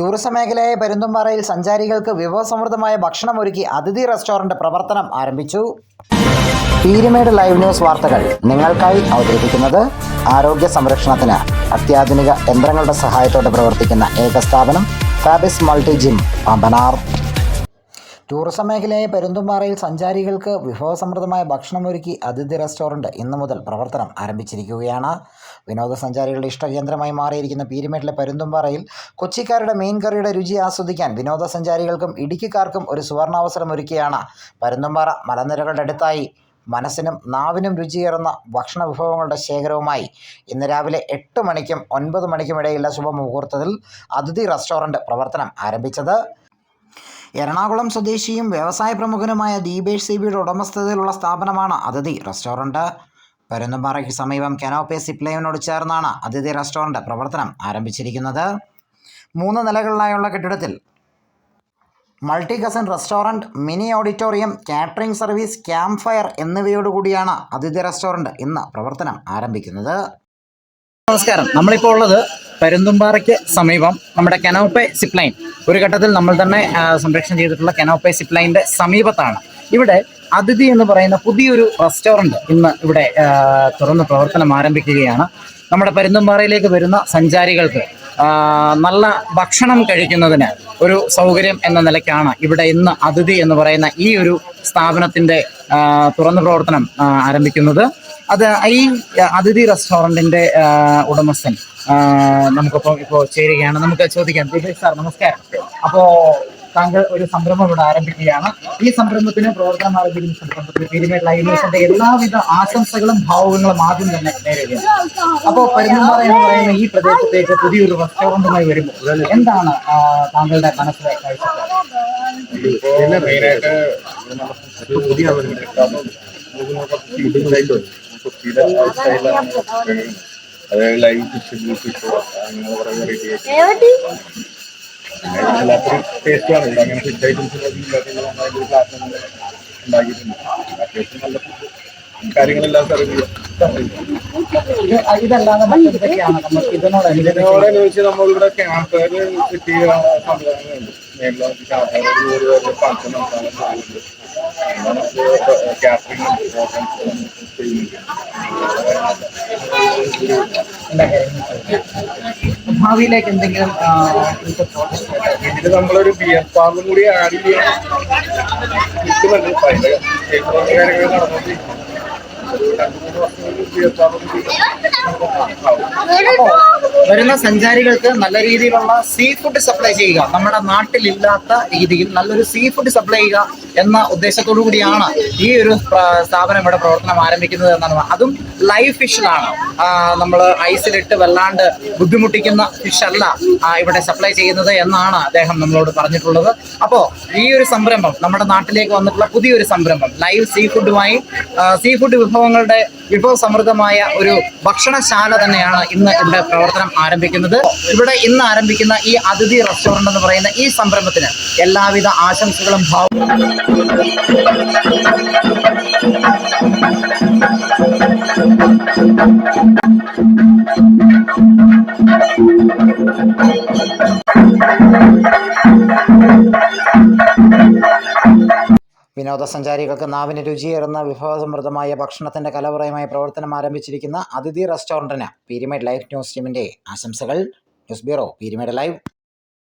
Tourism മേഖലയായ പരുന്തുംപാറയിൽ സഞ്ചാരികൾക്ക് വിഭവസമൃദ്ധമായ ഭക്ഷണമൊരുക്കി അതിഥി റെസ്റ്റോറന്റ് പ്രവർത്തനം ആരംഭിച്ചു. പീരുമേട് ലൈവ് ന്യൂസ് വാർത്തകൾ നിങ്ങൾക്കായി അവതരിപ്പിക്കുന്നത് ആരോഗ്യ സംരക്ഷണത്തിന് അത്യാധുനിക യന്ത്രങ്ങളുടെ സഹായത്തോടെ പ്രവർത്തിക്കുന്ന ഏക സ്ഥാപനം Fabis multi gym Pambanar. Tourism മേഖലയായ പരുന്തുംപാറയിൽ സഞ്ചാരികൾക്ക് വിഭവസമൃദ്ധമായ ഭക്ഷണമൊരുക്കി അതിഥി റെസ്റ്റോറന്റ് ഇന്നു മുതൽ പ്രവർത്തനം ആരംഭിച്ചിരിക്കുകയാണ്. വിനോദസഞ്ചാരികളുടെ ഇഷ്ടകേന്ദ്രമായി മാറിയിരിക്കുന്ന പീരുമേട്ടിലെ പരുന്തുംപാറയിൽ കൊച്ചിക്കാരുടെ മീൻ കറിയുടെ രുചി ആസ്വദിക്കാൻ വിനോദസഞ്ചാരികൾക്കും ഇടുക്കിക്കാർക്കും ഒരു സുവർണാവസരം ഒരുക്കിയാണ് പരുന്തുംപാറ മലനിരകളുടെ അടുത്തായി മനസ്സിനും നാവിനും രുചിയേറുന്ന ഭക്ഷണ വിഭവങ്ങളുടെ ശേഖരവുമായി ഇന്ന് രാവിലെ 8 മണിക്കും 9 മണിക്കും ഇടയിലുള്ള ശുഭമുഹൂർത്തത്തിൽ അതിഥി റെസ്റ്റോറന്റ് പ്രവർത്തനം ആരംഭിച്ചത്. എറണാകുളം സ്വദേശിയും വ്യവസായ പ്രമുഖനുമായ ദീപേഷ് സിബിയുടെ ഉടമസ്ഥതയിലുള്ള സ്ഥാപനമാണ് അതിഥി റെസ്റ്റോറൻറ്റ്. പരുന്തുംപാറയ്ക്ക് സമീപം കനോപ്പി സിപ്പ് ലൈനിനോട് ചേർന്നാണ് അതിഥി റെസ്റ്റോറൻറ്റ് പ്രവർത്തനം ആരംഭിച്ചിരിക്കുന്നത്. 3 നിലകളിലായുള്ള കെട്ടിടത്തിൽ multi cuisine restaurant, mini auditorium, catering service, camp fire എന്നിവയോടുകൂടിയാണ് അതിഥി റെസ്റ്റോറൻറ്റ് ഇന്ന് പ്രവർത്തനം ആരംഭിക്കുന്നത്. നമസ്കാരം. നമ്മളിപ്പോൾ ഉള്ളത് പരുന്തുംപാറയ്ക്ക് സമീപം നമ്മുടെ കനോപ്പി സിപ്പ് ലൈൻ, ഒരു ഘട്ടത്തിൽ നമ്മൾ തന്നെ സംരക്ഷണം ചെയ്തിട്ടുള്ള കനോപ്പി സിപ്പ് ലൈനിൻ്റെ സമീപത്താണ്. ഇവിടെ അതിഥി എന്ന് പറയുന്ന പുതിയൊരു റെസ്റ്റോറൻറ്റ് ഇന്ന് ഇവിടെ തുറന്ന് പ്രവർത്തനം ആരംഭിക്കുകയാണ്. നമ്മുടെ പരുന്തുംപാറയിലേക്ക് വരുന്ന സഞ്ചാരികൾക്ക് നല്ല ഭക്ഷണം കഴിക്കുന്നതിന് ഒരു സൗകര്യം എന്ന നിലയ്ക്കാണ് ഇവിടെ ഇന്ന് അതിഥി എന്ന് പറയുന്ന ഈ ഒരു സ്ഥാപനത്തിൻ്റെ തുറന്ന് പ്രവർത്തനം ആരംഭിക്കുന്നത്. അത് ഈ അതിഥി റെസ്റ്റോറൻറ്റിൻ്റെ ഉടമസ്ഥൻ നമുക്കിപ്പോൾ ചേരുകയാണ്. നമുക്ക് ചോദിക്കാം. ദീപേഷ് സാർ, നമസ്കാരം. അപ്പോൾ താങ്കൾ ഒരു സംരംഭം ഇവിടെ ആരംഭിക്കുകയാണ്. ഈ സംരംഭത്തിന് പ്രവർത്തനം ആരംഭിക്കുന്ന സംരംഭത്തിൽ പീരുമേട് ലൈവ് ന്യൂസിന്റെ എല്ലാവിധ ആശംസകളും ഭാവുകങ്ങളും ആദ്യം തന്നെ നേരുകയാണ്. അപ്പോൾ പരുന്തുംപാറ എന്ന് പറയുന്ന ഈ പ്രദേശത്തേക്ക് പുതിയൊരു റെസ്റ്റോറൻറ്റുമായി വരുമ്പോൾ എന്താണ് താങ്കളുടെ മനസ്സിലെ കാഴ്ചപ്പാട്? അതായത് ലൈവ് ഫിഷ് അങ്ങനെ കുറെ വെറൈറ്റി എല്ലാത്തിനും ടേസ്റ്റ് ആണ്. അങ്ങനെ ഫിഷ് ഐറ്റംസ് ഉണ്ടാക്കിയിട്ടുണ്ട്. അത്യാവശ്യം നല്ല കാര്യങ്ങളെല്ലാം സർവ് ചെയ്യാം. ഇതിനോടനുബന്ധിച്ച് നമ്മളിവിടെ ക്യാമ്പ് ഫയർ കിട്ടിയ സംവിധാനങ്ങളുണ്ട്. മേളിലും ക്യാമ്പ് ഫയർ 100 പേരുടെ ഫംഗ്ഷൻ നടത്താനുണ്ട്. കാറ്ററിംഗ് ചെയ്യുന്നുണ്ട്. ഭാവിയിലേക്ക് എന്തെങ്കിലും ഇതിൽ നമ്മളൊരു ബിയർ ഫാമും കൂടി ആഡ് ചെയ്യാൻ നിൽക്കുന്നുണ്ട്. അതിന്റെ കാര്യങ്ങൾ നടന്നുകൊണ്ടിരിക്കും. വരുന്ന സഞ്ചാരികൾക്ക് നല്ല രീതിയിലുള്ള സീ ഫുഡ് സപ്ലൈ ചെയ്യുക, നമ്മുടെ നാട്ടിലില്ലാത്ത രീതിയിൽ നല്ലൊരു സീ ഫുഡ് സപ്ലൈ ചെയ്യുക എന്ന ഉദ്ദേശത്തോടു കൂടിയാണ് ഈ ഒരു സ്ഥാപനം ഇവിടെ പ്രവർത്തനം ആരംഭിക്കുന്നത് എന്നാണ്. അതും ലൈവ് ഫിഷിലാണ്. നമ്മൾ ഐസിലിട്ട് വല്ലാണ്ട് ബുദ്ധിമുട്ടിക്കുന്ന ഫിഷ് അല്ല ഇവിടെ സപ്ലൈ ചെയ്യുന്നത് എന്നാണ് അദ്ദേഹം നമ്മളോട് പറഞ്ഞിട്ടുള്ളത്. അപ്പോൾ ഈ ഒരു സംരംഭം നമ്മുടെ നാട്ടിലേക്ക് വന്നിട്ടുള്ള പുതിയൊരു സംരംഭം ലൈവ് സീ ഫുഡുമായി സീ ഫുഡ് വിഭവങ്ങളുടെ വിഭവസമൃദ്ധമായ ഒരു ഭക്ഷണശാല തന്നെയാണ് ഇന്ന് ഇവിടെ പ്രവർത്തനം ആരംഭിക്കുന്നത്. ഇവിടെ ഇന്ന് ആരംഭിക്കുന്ന ഈ അതിഥി റെസ്റ്റോറന്റ് എന്ന് പറയുന്ന ഈ സംരംഭത്തിന് എല്ലാവിധ ആശംസകളും വിനോദസഞ്ചാരികൾക്ക് നാവിന് രുചിയേറുന്ന വിഭവസമൃദ്ധമായ ഭക്ഷണത്തിൻ്റെ കലവറയുമായി പ്രവർത്തനം ആരംഭിച്ചിരിക്കുന്ന അതിഥി റെസ്റ്റോറൻറ്റിന് പീരുമേട് ലൈവ് ന്യൂസ് ടീമിൻ്റെ ആശംസകൾ. News bureau, Peermade live.